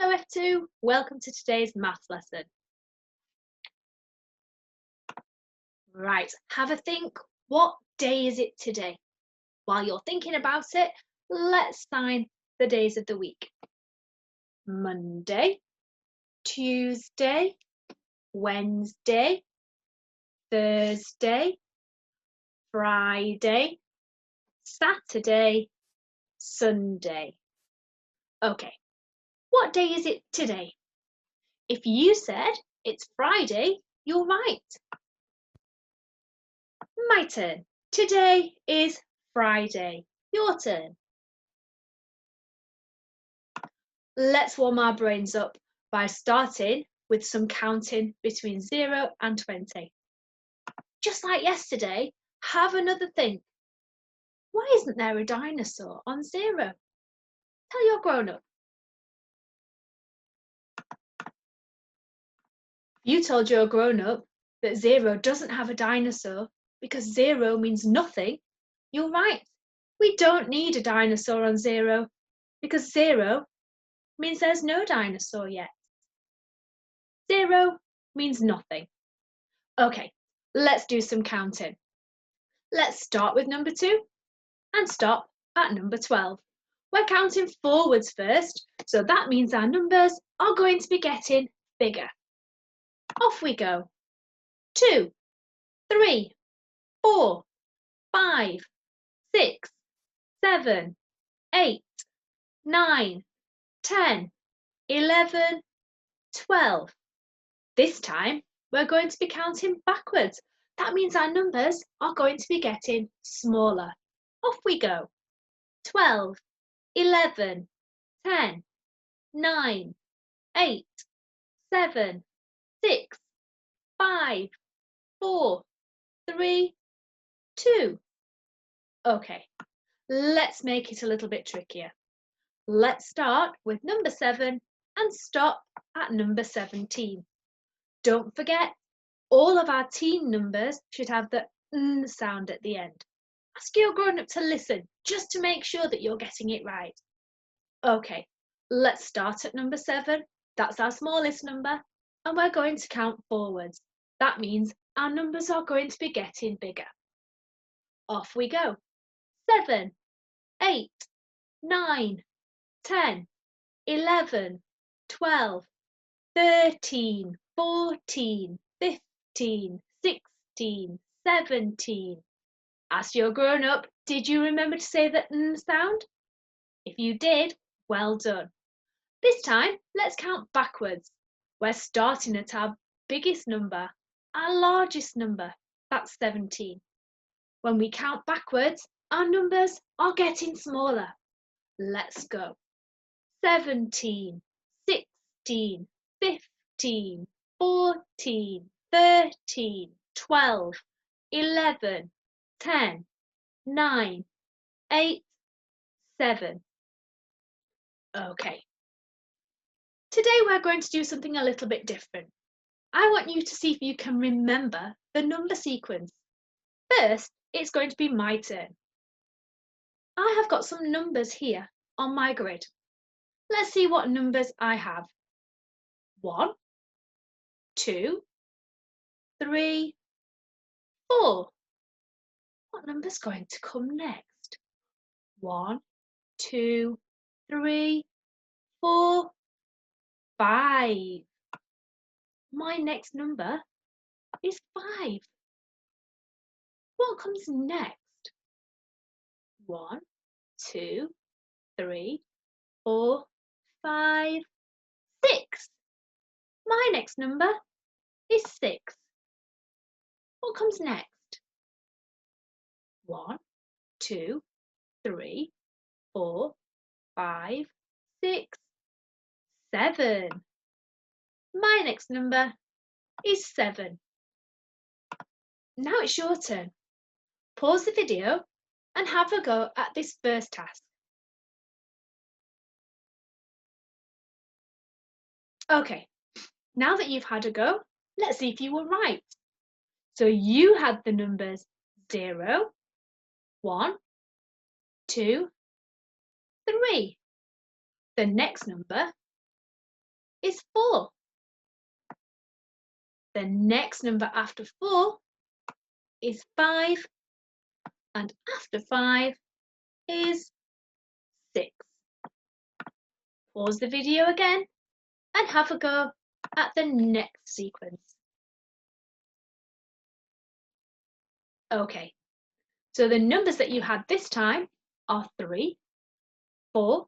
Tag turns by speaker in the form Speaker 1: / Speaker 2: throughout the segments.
Speaker 1: Hello F2, welcome to today's maths lesson. Right, have a think, what day is it today? While you're thinking about it, let's sign the days of the week. Monday, Tuesday, Wednesday, Thursday, Friday, Saturday, Sunday. Okay, what day is it today? If you said it's Friday, you're right. My turn. Today is Friday. Your turn. Let's warm our brains up by starting with some counting between 0 and 20. Just like yesterday, have another think. Why isn't there a dinosaur on 0? Tell your grown-up. You told your grown-up that 0 doesn't have a dinosaur because 0 means nothing. You're right. We don't need a dinosaur on 0 because 0 means there's no dinosaur yet. 0 means nothing. Okay, let's do some counting. Let's start with number 2 and stop at number 12. We're counting forwards first, so that means our numbers are going to be getting bigger. Off we go. 2, 3, 4, 5, 6, 7, 8, 9, 10, 11, 12. This time, we're going to be counting backwards. That means our numbers are going to be getting smaller. Off we go. 12, 11, 10, 9, 8, 7, 6, 5, 4, 3, 2. Okay, let's make it a little bit trickier. Let's start with number 7 and stop at number 17. Don't forget, all of our teen numbers should have the n sound at the end. Ask your grown-up to listen, just to make sure that you're getting it right. Okay, let's start at number 7. That's our smallest number, and we're going to count forwards. That means our numbers are going to be getting bigger. Off we go. 7, 8, 9, 10, 11, 12, 13, 14, 15, 16, 17. Ask your grown-up, did you remember to say the n sound? If you did, well done. This time, let's count backwards. We're starting at our biggest number, our largest number, that's 17. When we count backwards, our numbers are getting smaller. Let's go. 17, 16, 15, 14, 13, 12, 11, 10, 9, 8, 7. Okay. Today we're going to do something a little bit different. I want you to see if you can remember the number sequence. First, it's going to be my turn. I have got some numbers here on my grid. Let's see what numbers I have. 1, 2, 3, 4. What number's going to come next? 1, 2, 3, 4, 5. My next number is 5. What comes next? 1, 2, 3, 4, 5, 6. My next number is 6. What comes next? 1, 2, 3, 4, 5, 6, 7. My next number is 7. Now it's your turn. Pause the video and have a go at this first task. Okay, now that you've had a go, let's see if you were right. So you had the numbers 0, 1, 2, 3. The next number is 4. The next number after 4 is 5, and after 5 is 6. Pause the video again and have a go at the next sequence. Okay, so the numbers that you had this time are 3, 4,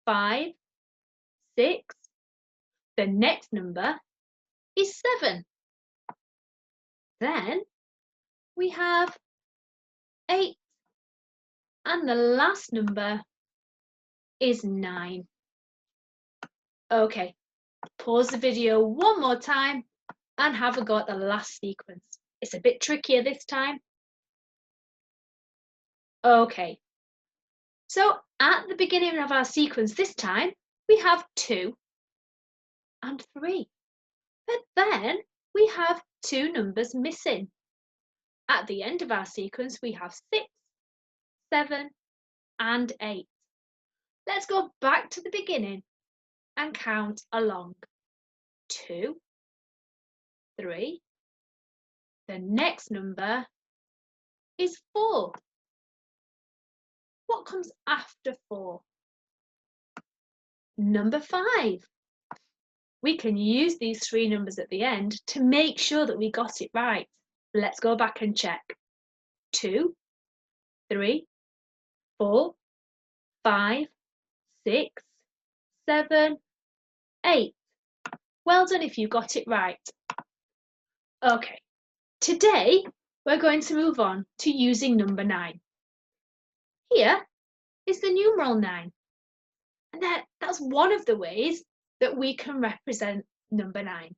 Speaker 1: 5, 6. The next number is 7. Then we have 8, and the last number is 9. Okay, pause the video one more time and have a go at the last sequence. It's a bit trickier this time. Okay, so at the beginning of our sequence this time, we have 2 and 3. But then we have 2 numbers missing. At the end of our sequence, we have 6, 7, and 8. Let's go back to the beginning and count along. 2, 3. The next number is 4. What comes after 4? Number 5. We can use these 3 numbers at the end to make sure that we got it right. Let's go back and check. 2, 3, 4, 5, 6, 7, 8. Well done if you got it right. Okay, today we're going to move on to using number 9. Here is the numeral 9. And that's one of the ways that we can represent number 9.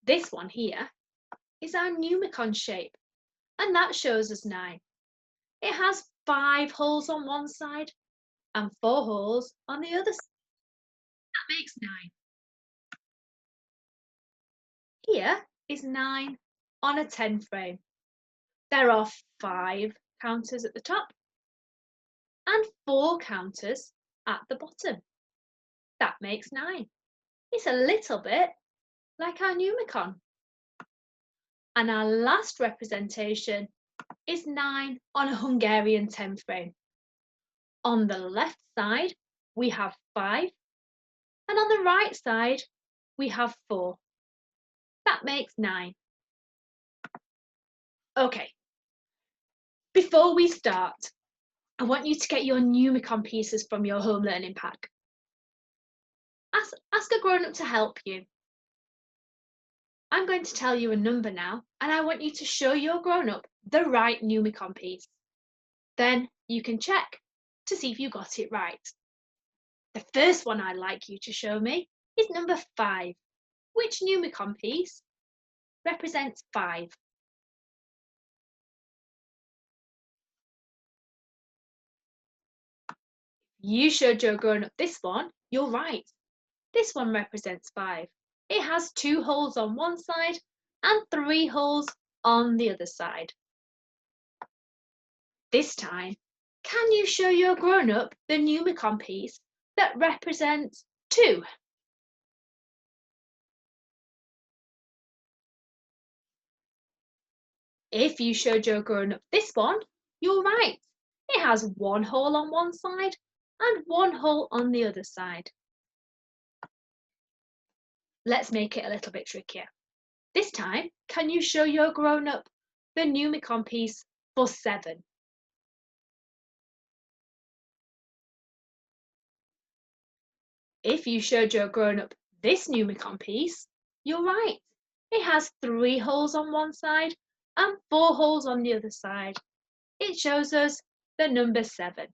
Speaker 1: This one here is our numicon shape, and that shows us 9. It has 5 holes on one side and 4 holes on the other side. That makes 9. Here is 9 on a 10 frame. There are 5 counters at the top and 4 counters at the bottom. That makes 9. It's a little bit like our numicon. And our last representation is 9 on a Hungarian 10 frame. On the left side, we have 5, and on the right side, we have 4. That makes 9. Okay, before we start, I want you to get your numicon pieces from your home learning pack. Ask a grown-up to help you. I'm going to tell you a number now, and I want you to show your grown-up the right numicon piece. Then you can check to see if you got it right. The first one I'd like you to show me is number 5. Which numicon piece represents 5? You showed your grown-up this one, you're right. This one represents 5. It has 2 holes on one side and 3 holes on the other side. This time, can you show your grown-up the numicon piece that represents 2? If you showed your grown-up this one, you're right. It has 1 hole on one side and 1 hole on the other side. Let's make it a little bit trickier. This time, can you show your grown-up the numicon piece for 7? If you showed your grown-up this numicon piece, you're right. It has 3 holes on one side and 4 holes on the other side. It shows us the number 7.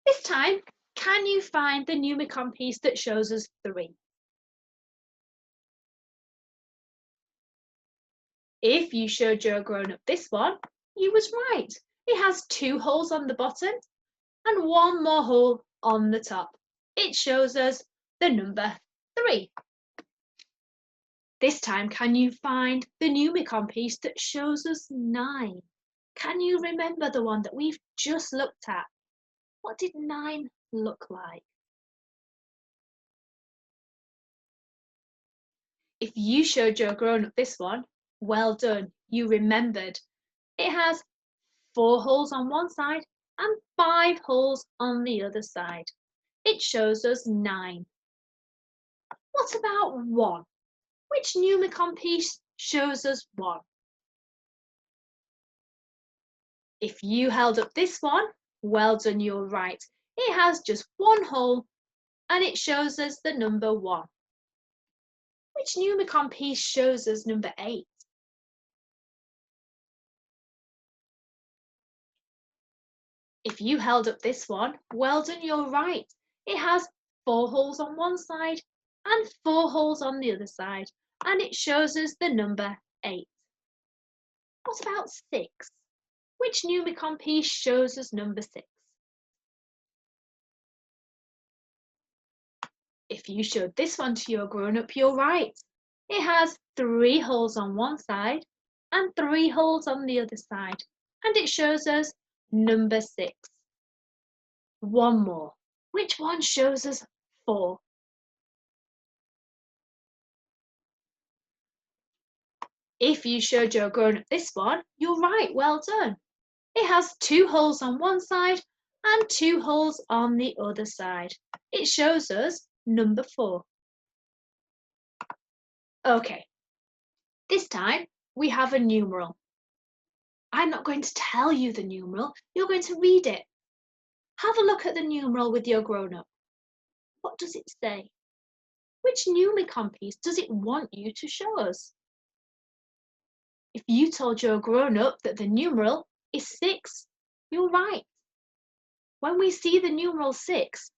Speaker 1: This time, can you find the numicon piece that shows us 3? If you showed your grown-up this one, you was right. It has 2 holes on the bottom and 1 more hole on the top. It shows us the number 3. This time, can you find the numicon piece that shows us 9? Can you remember the one that we've just looked at? What did 9 look like? If you showed your grown-up this one, well done, you remembered. It has 4 holes on one side and 5 holes on the other side. It shows us 9. What about 1? Which Numicon piece shows us 1? If you held up this one, well done, you're right. It has just 1 hole and it shows us the number 1. Which Numicon piece shows us number 8? If you held up this one, well done, you're right. It has 4 holes on one side and 4 holes on the other side, and it shows us the number 8. What about 6? Which Numicon piece shows us number 6? If you showed this one to your grown-up, you're right. It has 3 holes on one side and 3 holes on the other side, and it shows us number 6. One more. Which one shows us 4? If you showed your grown-up this one, you're right, well done. It has 2 holes on one side and 2 holes on the other side. It shows us number 4. Okay, this time we have a numeral. I'm not going to tell you the numeral, you're going to read it. Have a look at the numeral with your grown-up. What does it say? Which Numicon piece does it want you to show us? If you told your grown-up that the numeral is 6, you're right. When we see the numeral 6,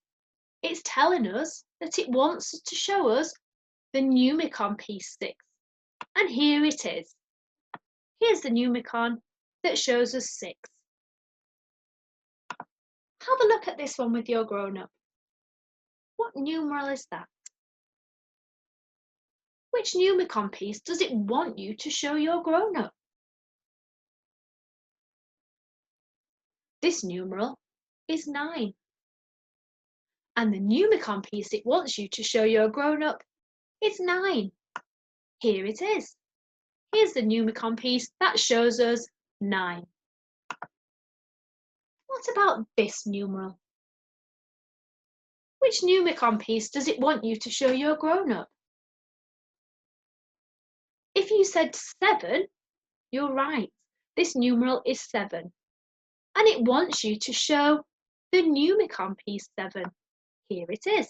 Speaker 1: it's telling us that it wants to show us the Numicon piece 6. And here it is. Here's the Numicon that shows us 6. Have a look at this one with your grown-up. What numeral is that? Which Numicon piece does it want you to show your grown-up? This numeral is 9. And the Numicon piece it wants you to show your grown-up is 9. Here it is. Here's the Numicon piece that shows us 9. What about this numeral? Which Numicon piece does it want you to show your grown-up? If you said 7, you're right. This numeral is 7. And it wants you to show the Numicon piece 7. Here it is.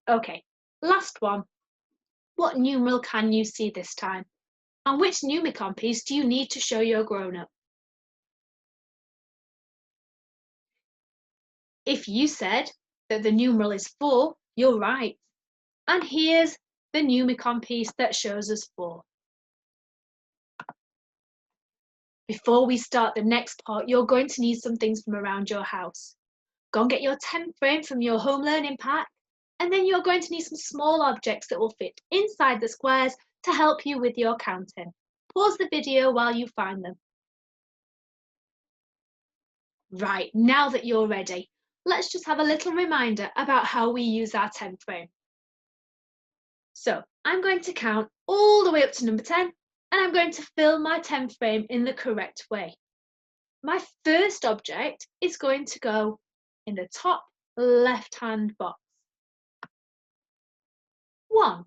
Speaker 1: Okay, last one. What numeral can you see this time? And which Numicon piece do you need to show your grown-up? If you said that the numeral is 4, you're right. And here's the Numicon piece that shows us 4. Before we start the next part, you're going to need some things from around your house. Go and get your 10 frame from your home learning pack, and then you're going to need some small objects that will fit inside the squares to help you with your counting. Pause the video while you find them. Right, now that you're ready, let's just have a little reminder about how we use our 10 frame. So I'm going to count all the way up to number 10, and I'm going to fill my 10 frame in the correct way. My first object is going to go in the top left-hand box. 1,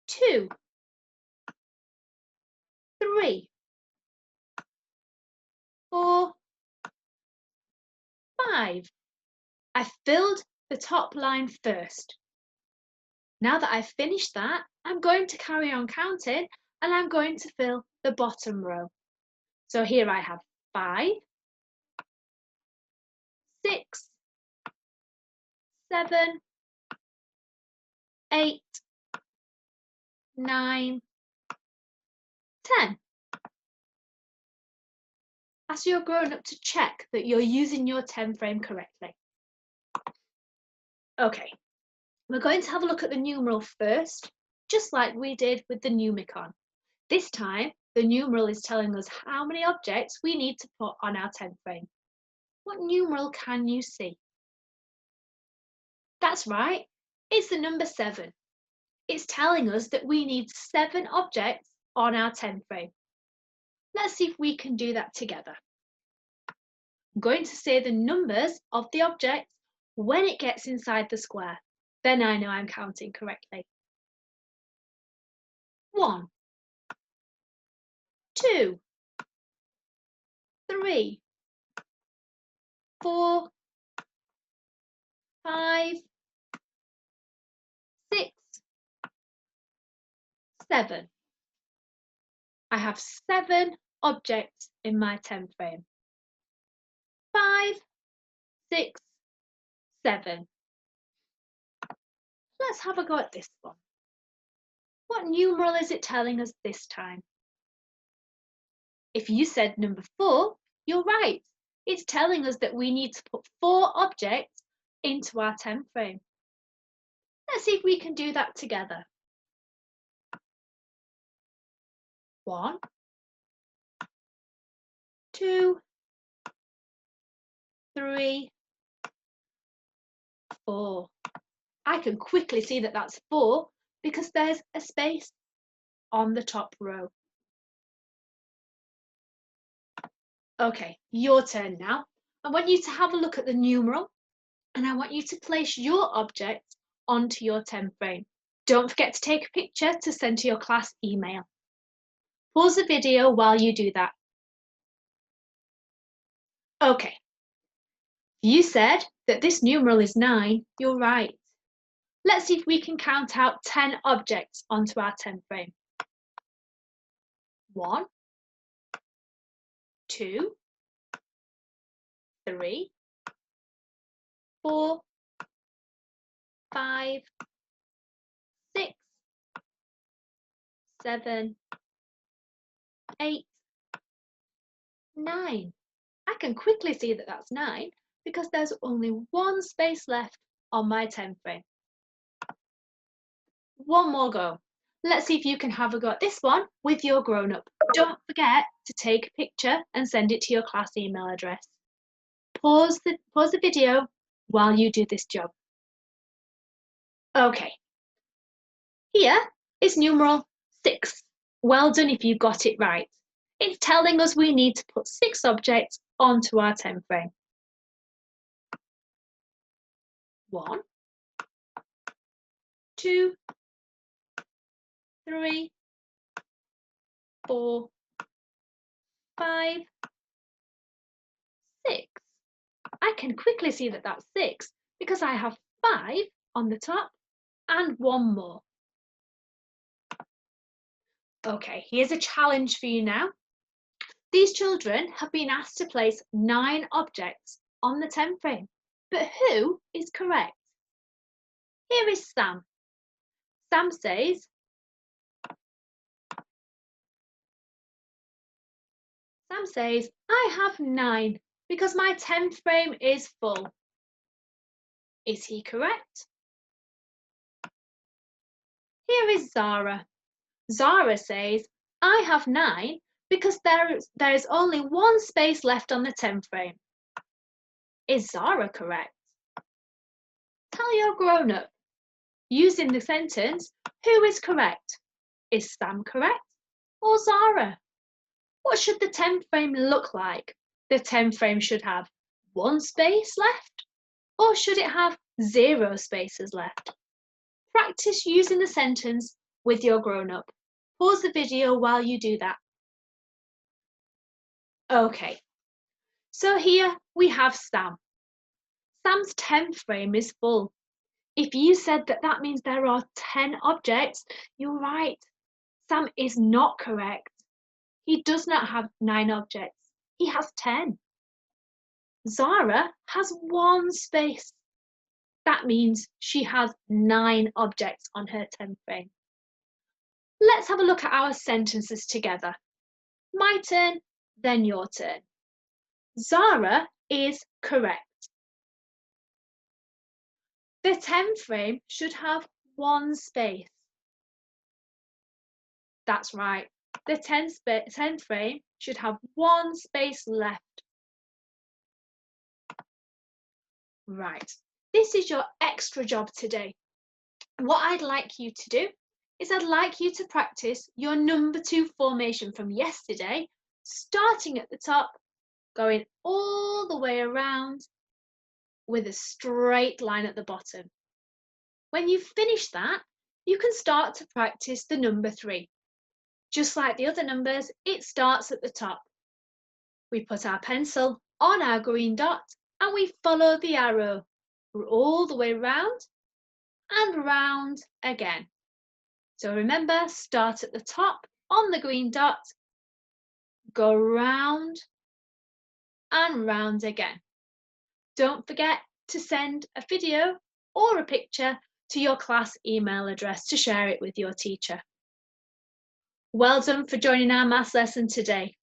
Speaker 1: 2, 3, 4, 5. I filled the top line first. Now that I've finished that, I'm going to carry on counting and I'm going to fill the bottom row. So here I have 5, 6, 7, 8, 9, 10. Ask your grown-up to check that you're using your 10 frame correctly. Okay, we're going to have a look at the numeral first, just like we did with the Numicon. This time, the numeral is telling us how many objects we need to put on our 10 frame. What numeral can you see? That's right, It's the number 7. It's telling us that we need 7 objects on our 10 frame. Let's see if we can do that together. I'm going to say the numbers of the objects when it gets inside the square. Then I know I'm counting correctly. 1, 2, 3, 4, 5, 6, 7. I have 7 objects in my 10 frame. 5, 6, 7. Let's have a go at this one. What numeral is it telling us this time? If you said number 4, you're right. It's telling us that we need to put 4 objects into our 10 frame. Let's see if we can do that together. 1, 2, 3, 4. I can quickly see that that's 4 because there's a space on the top row. Okay, your turn now. I want you to have a look at the numeral and I want you to place your object onto your 10 frame. Don't forget to take a picture to send to your class email. Pause the video while you do that. Okay, you said that this numeral is 9, you're right. Let's see if we can count out 10 objects onto our 10 frame. 1, 2, 3, 4, 5, 6, 7, 8, 9. I can quickly see that that's 9 because there's only one space left on my 10 frame. One more go. Let's see if you can have a go at this one with your grown-up. Don't forget to take a picture and send it to your class email address. Pause the video while you do this job. Okay, here is numeral 6. Well done if you got it right. It's telling us we need to put 6 objects onto our 10 frame. 1, 2, 3, 4, 5, 6. I can quickly see that that's 6 because I have 5 on the top and one more. Okay, here's a challenge for you now. These children have been asked to place 9 objects on the 10 frame, but who is correct? Here is Sam. Sam says, I have 9 because my 10 frame is full. Is he correct? Here is Zara. Zara says, I have 9 because there is only one space left on the 10 frame. Is Zara correct? Tell your grown-up, using the sentence, who is correct? Is Sam correct or Zara? What should the 10 frame look like? The 10 frame should have 1 space left, or should it have 0 spaces left? Practice using the sentence with your grown-up. Pause the video while you do that. Okay, so here we have Sam. Sam's 10 frame is full. If you said that means there are 10 objects, you're right. Sam is not correct. He does not have 9 objects. He has 10. Zara has 1 space. That means she has 9 objects on her 10 frame. Let's have a look at our sentences together. My turn, then your turn. Zara is correct. The 10 frame should have 1 space. That's right. The 10 frame should have 1 space left. Right. This is your extra job today. What I'd like you to do is I'd like you to practice your number 2 formation from yesterday, starting at the top, going all the way around with a straight line at the bottom. When you've finished that, you can start to practice the number 3. Just like the other numbers, it starts at the top. We put our pencil on our green dot and we follow the arrow all the way round and round again. So remember, start at the top on the green dot, go round and round again. Don't forget to send a video or a picture to your class email address to share it with your teacher. Well done for joining our maths lesson today.